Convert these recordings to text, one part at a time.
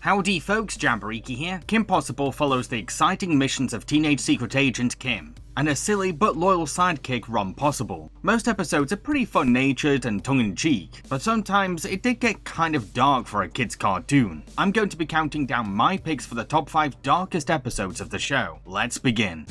Howdy folks, Jamboree here. Kim Possible follows the exciting missions of teenage secret agent Kim and her silly but loyal sidekick Ron Possible. Most episodes are pretty fun-natured and tongue-in-cheek, but sometimes it did get kind of dark for a kid's cartoon. I'm going to be counting down my picks for the top 5 darkest episodes of the show. Let's begin.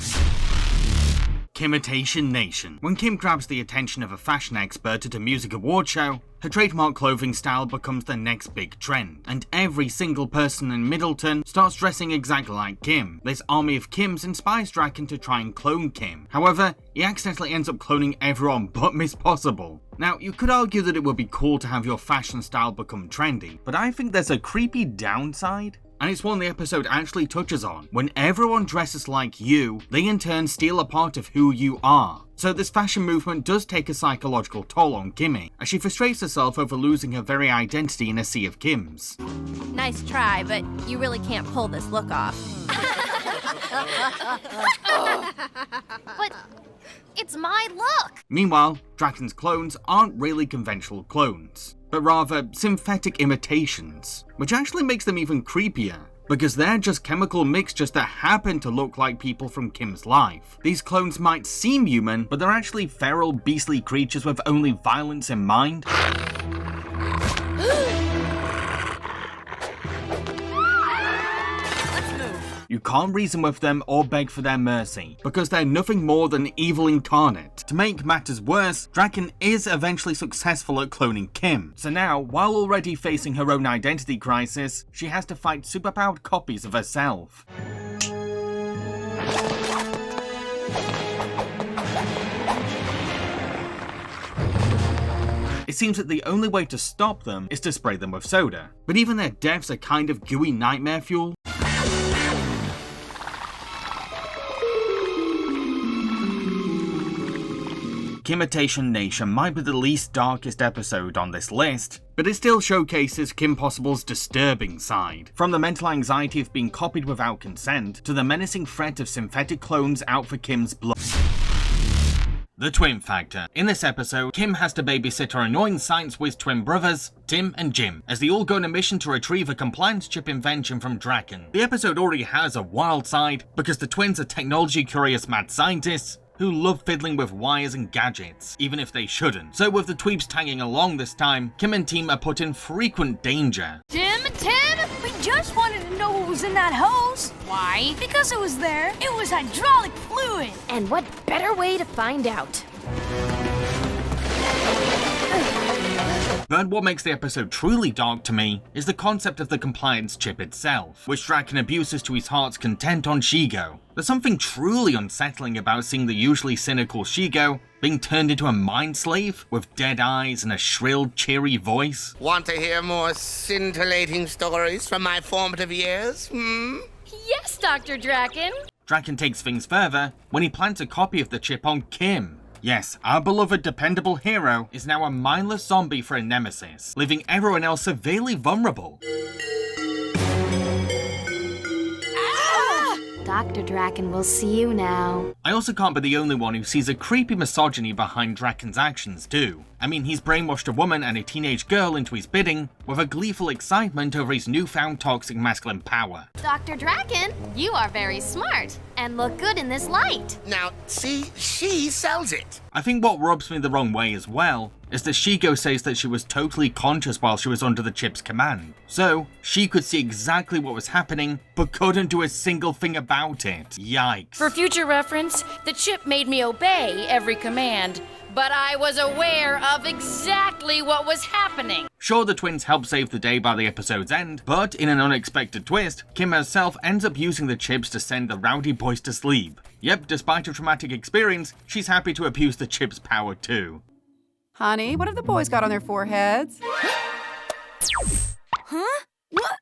Kimitation Nation. When Kim grabs the attention of a fashion expert at a music award show, her trademark clothing style becomes the next big trend, and every single person in Middleton starts dressing exactly like Kim. This army of Kims inspires Draken to try and clone Kim. However, he accidentally ends up cloning everyone but Miss Possible. Now, you could argue that it would be cool to have your fashion style become trendy, but I think there's a creepy downside. And it's one the episode actually touches on. When everyone dresses like you, they in turn steal a part of who you are. So this fashion movement does take a psychological toll on Kimmy, as she frustrates herself over losing her very identity in a sea of Kims. Nice try, but you really can't pull this look off. But it's my look! Meanwhile, Draken's clones aren't really conventional clones, but rather synthetic imitations, which actually makes them even creepier, because they're just chemical mixtures that happen to look like people from Kim's life. These clones might seem human, but they're actually feral, beastly creatures with only violence in mind. You can't reason with them or beg for their mercy, because they're nothing more than evil incarnate. To make matters worse, Draken is eventually successful at cloning Kim, so now, while already facing her own identity crisis, she has to fight superpowered copies of herself. It seems that the only way to stop them is to spray them with soda, but even their deaths are kind of gooey nightmare fuel. Kimitation Nation might be the least darkest episode on this list, but it still showcases Kim Possible's disturbing side. From the mental anxiety of being copied without consent, to the menacing threat of synthetic clones out for Kim's blood. The twin factor. In this episode, Kim has to babysit her annoying science whiz twin brothers, Tim and Jim, as they all go on a mission to retrieve a compliance chip invention from Draken. The episode already has a wild side, because the twins are technology-curious mad scientists who love fiddling with wires and gadgets, even if they shouldn't. So with the tweeps tagging along this time, Kim and team are put in frequent danger. Tim, we just wanted to know what was in that hose. Why? Because it was there. It was hydraulic fluid. And what better way to find out? But what makes the episode truly dark to me is the concept of the compliance chip itself, which Draken abuses to his heart's content on Shigo. There's something truly unsettling about seeing the usually cynical Shigo being turned into a mind slave with dead eyes and a shrill, cheery voice. Want to hear more scintillating stories from my formative years, Yes, Dr. Draken. Draken takes things further when he plants a copy of the chip on Kim. Yes, our beloved dependable hero is now a mindless zombie for a nemesis, leaving everyone else severely vulnerable. Dr. Draken will see you now. I also can't be the only one who sees a creepy misogyny behind Draken's actions too. I mean, he's brainwashed a woman and a teenage girl into his bidding, with a gleeful excitement over his newfound toxic masculine power. Dr. Draken, you are very smart and look good in this light. Now, see, she sells it. I think what rubs me the wrong way as well is that Shigo says that she was totally conscious while she was under the chip's command. So, she could see exactly what was happening, but couldn't do a single thing about it. Yikes. For future reference, the chip made me obey every command, but I was aware of exactly what was happening. Sure, the twins help save the day by the episode's end, but in an unexpected twist, Kim herself ends up using the chips to send the rowdy boys to sleep. Yep, despite a traumatic experience, she's happy to abuse the chip's power too. Honey, what have the boys got on their foreheads? Huh? What?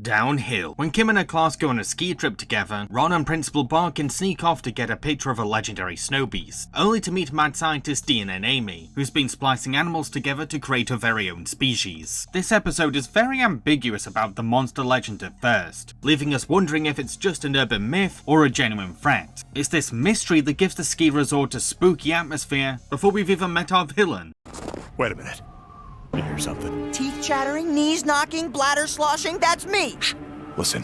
Downhill. When Kim and her class go on a ski trip together, Ron and Principal Barkin sneak off to get a picture of a legendary snow beast, only to meet mad scientist Dean and Amy, who's been splicing animals together to create her very own species. This episode is very ambiguous about the monster legend at first, leaving us wondering if it's just an urban myth or a genuine threat. It's this mystery that gives the ski resort a spooky atmosphere before we've even met our villain. Wait a minute. I hear something. Teeth chattering, knees knocking, bladder sloshing, that's me. Shh. Listen.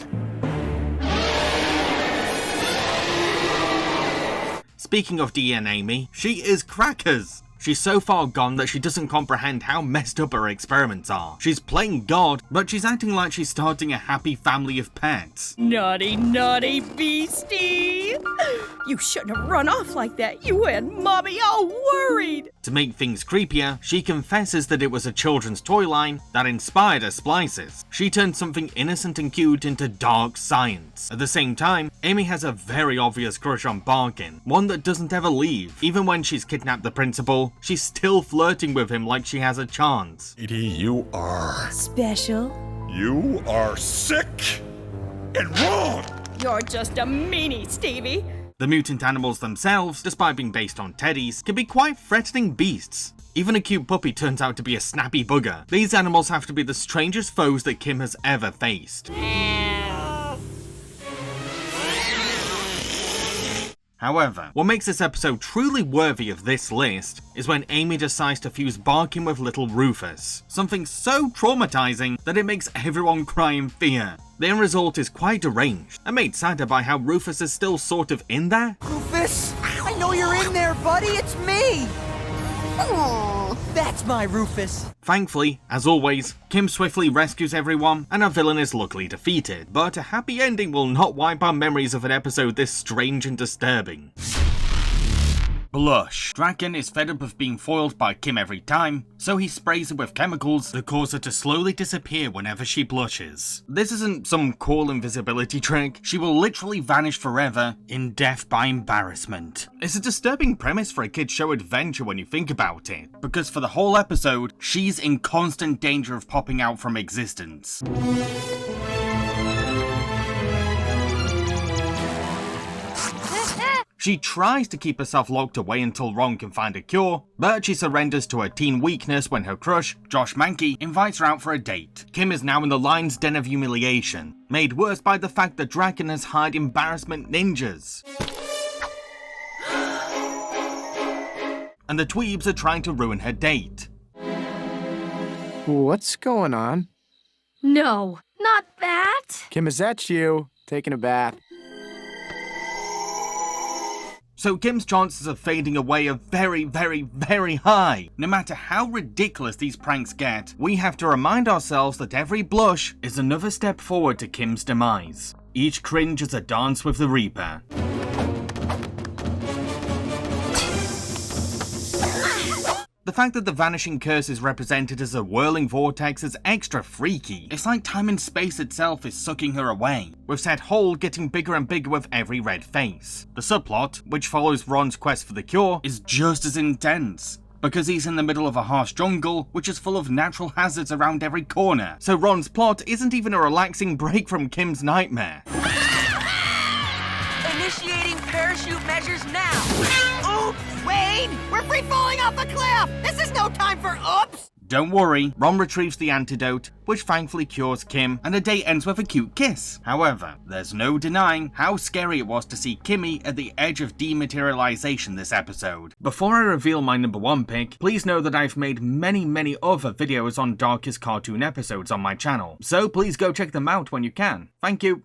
Speaking of Amy, she is crackers. She's so far gone that she doesn't comprehend how messed up her experiments are. She's playing God, but she's acting like she's starting a happy family of pets. Naughty, naughty beastie! You shouldn't have run off like that. You had Mommy all worried. To make things creepier, she confesses that it was a children's toy line that inspired her splices. She turned something innocent and cute into dark science. At the same time, Amy has a very obvious crush on Barkin, one that doesn't ever leave. Even when she's kidnapped the principal, she's still flirting with him like she has a chance. Edie, you are... Special? You are sick and wrong! You're just a meanie, Stevie. The mutant animals themselves, despite being based on teddies, can be quite threatening beasts. Even a cute puppy turns out to be a snappy bugger. These animals have to be the strangest foes that Kim has ever faced. However, what makes this episode truly worthy of this list is when Amy decides to fuse Barkin with little Rufus. Something so traumatizing that it makes everyone cry in fear. The end result is quite deranged, and made sadder by how Rufus is still sort of in there. Rufus, I know you're in there, buddy. It's me. Aww. That's my Rufus. Thankfully, as always, Kim swiftly rescues everyone, and our villain is luckily defeated. But a happy ending will not wipe our memories of an episode this strange and disturbing. Blush. Draken is fed up of being foiled by Kim every time, so he sprays her with chemicals that cause her to slowly disappear whenever she blushes. This isn't some cool invisibility trick, she will literally vanish forever in death by embarrassment. It's a disturbing premise for a kid's show adventure when you think about it, because for the whole episode, she's in constant danger of popping out from existence. She tries to keep herself locked away until Ron can find a cure, but she surrenders to her teen weakness when her crush, Josh Mankey, invites her out for a date. Kim is now in the lion's den of humiliation, made worse by the fact that Draken has hired embarrassment ninjas. And the dweebs are trying to ruin her date. What's going on? No, not that. Kim, is that you? Taking a bath. So Kim's chances of fading away are very, very, very high. No matter how ridiculous these pranks get, we have to remind ourselves that every blush is another step forward to Kim's demise. Each cringe is a dance with the Reaper. The fact that the vanishing curse is represented as a whirling vortex is extra freaky. It's like time and space itself is sucking her away, with said hole getting bigger and bigger with every red face. The subplot, which follows Ron's quest for the cure, is just as intense, because he's in the middle of a harsh jungle, which is full of natural hazards around every corner. So Ron's plot isn't even a relaxing break from Kim's nightmare. Initiating parachute measures now. Oops, Wade! We're free falling off a cliff! This is no time for oops! Don't worry, Ron retrieves the antidote, which thankfully cures Kim, and the day ends with a cute kiss. However, there's no denying how scary it was to see Kimmy at the edge of dematerialization this episode. Before I reveal my number one pick, please know that I've made many other videos on darkest cartoon episodes on my channel, so please go check them out when you can. Thank you.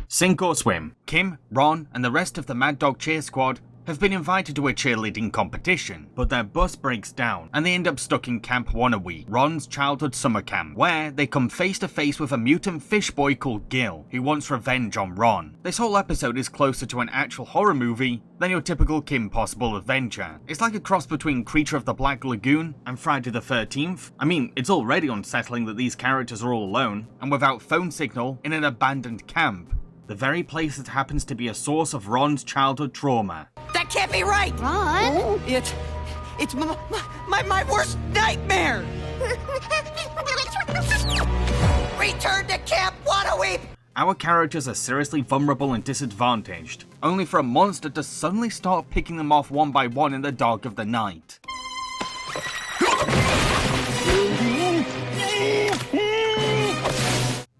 Sink or swim. Kim, Ron, and the rest of the Mad Dog Cheer Squad have been invited to a cheerleading competition, but their bus breaks down and they end up stuck in Camp Wannawe, Ron's childhood summer camp, where they come face to face with a mutant fish boy called Gil, who wants revenge on Ron. This whole episode is closer to an actual horror movie than your typical Kim Possible adventure. It's like a cross between Creature of the Black Lagoon and Friday the 13th. I mean, it's already unsettling that these characters are all alone and without phone signal in an abandoned camp, the very place that happens to be a source of Ron's childhood trauma. That can't be right! Ron? It's my worst nightmare! Return to Camp Wannaweep! Our characters are seriously vulnerable and disadvantaged, only for a monster to suddenly start picking them off one by one in the dark of the night.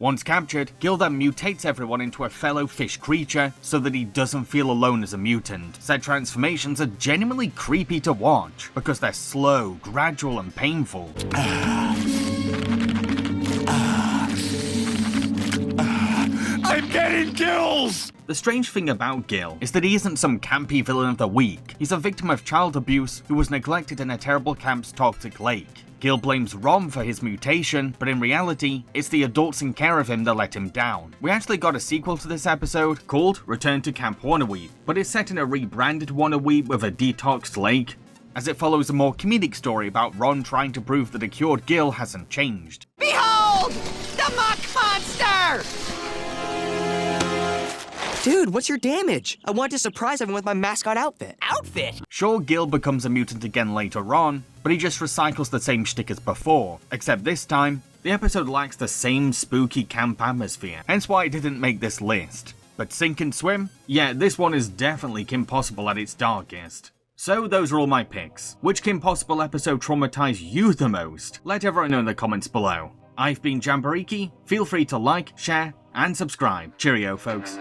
Once captured, Gil then mutates everyone into a fellow fish creature so that he doesn't feel alone as a mutant. Said transformations are genuinely creepy to watch because they're slow, gradual, and painful. I'm getting gills! The strange thing about Gil is that he isn't some campy villain of the week. He's a victim of child abuse who was neglected in a terrible camp's toxic lake. Gil blames Rom for his mutation, but in reality, it's the adults in care of him that let him down. We actually got a sequel to this episode called Return to Camp Wannaweed, but it's set in a rebranded Wannaweed with a detoxed lake, as it follows a more comedic story about Ron trying to prove that a cured Gil hasn't changed. Behold! The muck monster! Dude, what's your damage? I want to surprise everyone with my mascot outfit. Outfit? Sure, Gil becomes a mutant again later on, but he just recycles the same shtick as before, except this time, the episode lacks the same spooky camp atmosphere, hence why it didn't make this list. But Sink and Swim? Yeah, this one is definitely Kim Possible at its darkest. So those are all my picks. Which Kim Possible episode traumatized you the most? Let everyone know in the comments below. I've been Jamboriki, feel free to like, share, and subscribe. Cheerio, folks.